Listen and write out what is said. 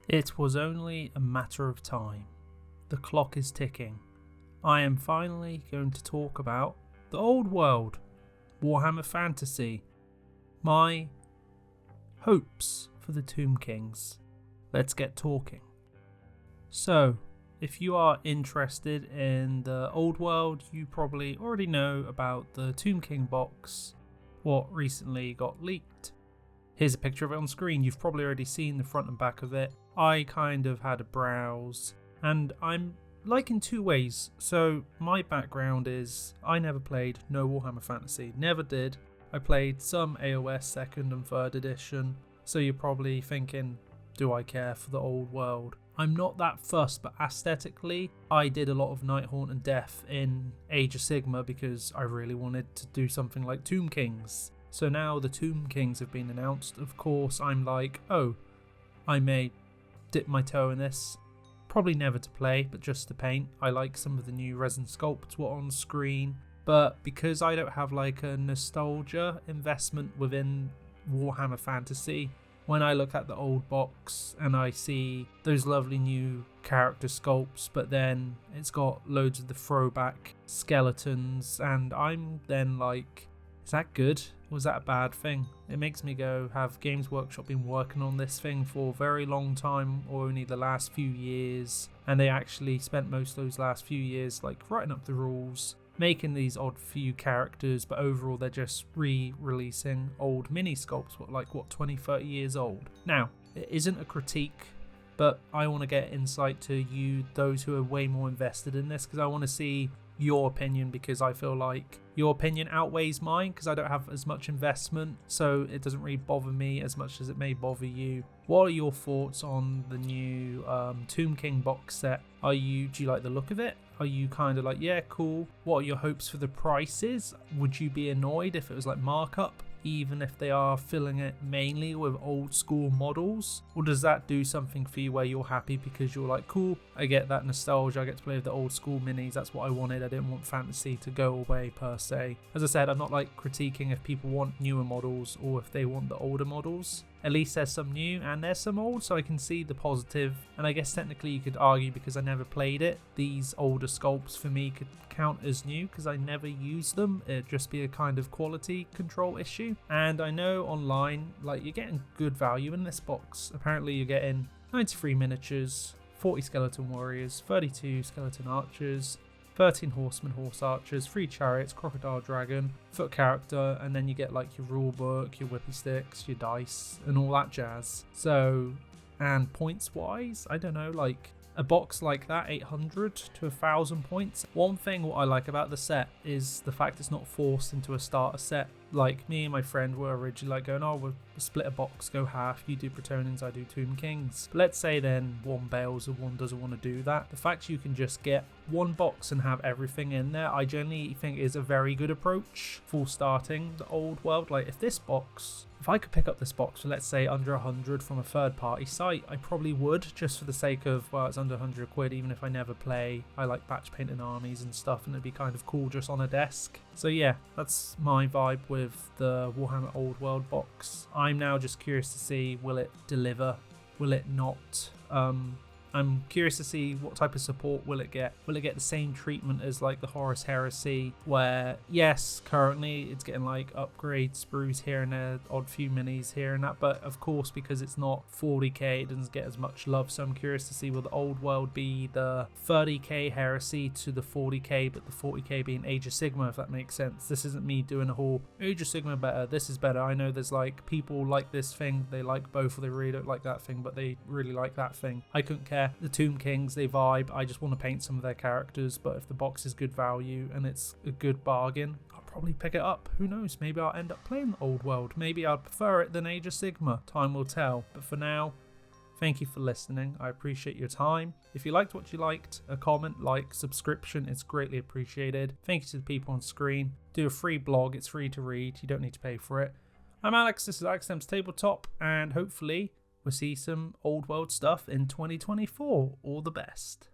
It was only a matter of time. The clock is ticking. I am finally going to talk about the old world, Warhammer Fantasy, my hopes for the Tomb Kings. Let's get talking. So, if you are interested in the old world, you probably already know about the Tomb King box, what recently got leaked. Here's a picture of it on screen. You've probably already seen the front and back of it. I kind of had a browse, and I'm liking two ways. So my background is I never played no Warhammer Fantasy, never did. I played some AOS 2nd and 3rd edition, so you're probably thinking, do I care for the old world? I'm not that fussed, but aesthetically, I did a lot of Nighthaunt and Death in Age of Sigmar because I really wanted to do something like Tomb Kings. So now the Tomb Kings have been announced. Of course, I'm like, oh, I may dip my toe in this. Probably never to play, but just to paint. I like some of the new resin sculpts what are on screen. But because I don't have like a nostalgia investment within Warhammer Fantasy, when I look at the old box and I see those lovely new character sculpts, but then it's got loads of the throwback skeletons, and I'm then like, is that good? Or was that a bad thing? It makes me go, have Games Workshop been working on this thing for a very long time or only the last few years? And they actually spent most of those last few years like writing up the rules, making these odd few characters, but overall they're just re-releasing old mini sculpts, 20, 30 years old. Now, it isn't a critique, but I want to get insight to you, those who are way more invested in this, because I want to see your opinion, because I feel like your opinion outweighs mine because I don't have as much investment, so it doesn't really bother me as much as it may bother you. What are your thoughts on the new Tomb King box set? Do you like the look of it? Are you kind of like, yeah, cool? What are your hopes for the prices? Would you be annoyed if it was like markup, even if they are filling it mainly with old school models? Or does that do something for you where you're happy because you're like, cool, I get that nostalgia, I get to play with the old school minis, that's what I wanted, I didn't want fantasy to go away per se. As I said, I'm not like critiquing if people want newer models or if they want the older models. At least there's some new and there's some old, so I can see the positive. And I guess technically you could argue, because I never played it, these older sculpts for me could count as new because I never used them. It'd just be a kind of quality control issue. And I know online, like, you're getting good value in this box. Apparently you're getting 93 miniatures, 40 skeleton warriors, 32 skeleton archers, 13 horsemen, horse archers, 3 chariots, crocodile dragon, foot character, and then you get like your rule book, your whippy sticks, your dice, and all that jazz. So, and points wise, I don't know, like a box like that, 800 to 1,000 points. One thing what I like about the set is the fact it's not forced into a starter set. Like me and my friend were originally like going, oh, we'll split a box, go half, you do Bretonnians, I do Tomb Kings. But let's say then one bails and one doesn't want to do that. The fact you can just get one box and have everything in there, I generally think is a very good approach for starting the old world. Like if I could pick up this box for, let's say, under 100 from a third party site, I probably would, just for the sake of, well, it's under 100 quid, even if I never play. I like batch painting armies and stuff, and it'd be kind of cool just on a desk. So yeah, that's my vibe with the Warhammer Old World box. I'm now just curious to see, will it deliver? Will it not? I'm curious to see what type of support will it get. Will it get the same treatment as like the Horus Heresy, where yes, currently it's getting like upgrades, sprues here and there, odd few minis here and that, but of course because it's not 40k, it doesn't get as much love. So I'm curious to see, will the old world be the 30k Heresy to the 40k, but the 40k being Age of Sigmar, if that makes sense. This isn't me doing a whole Age of Sigmar better, this is better. I know there's like people like this thing, they like both, or they really don't like that thing, but they really like that thing. I couldn't care. The Tomb Kings, they vibe. I just want to paint some of their characters, but if the box is good value and it's a good bargain, I'll probably pick it up. Who knows? Maybe I'll end up playing the old world. Maybe I'd prefer it than Age of Sigmar. Time will tell. But for now, thank you for listening. I appreciate your time. If you liked what you liked, a comment, like, subscription, it's greatly appreciated. Thank you to the people on screen. Do a free blog. It's free to read. You don't need to pay for it. I'm Alex. This is AlexM's Tabletop, and hopefully we'll see some old world stuff in 2024. All the best.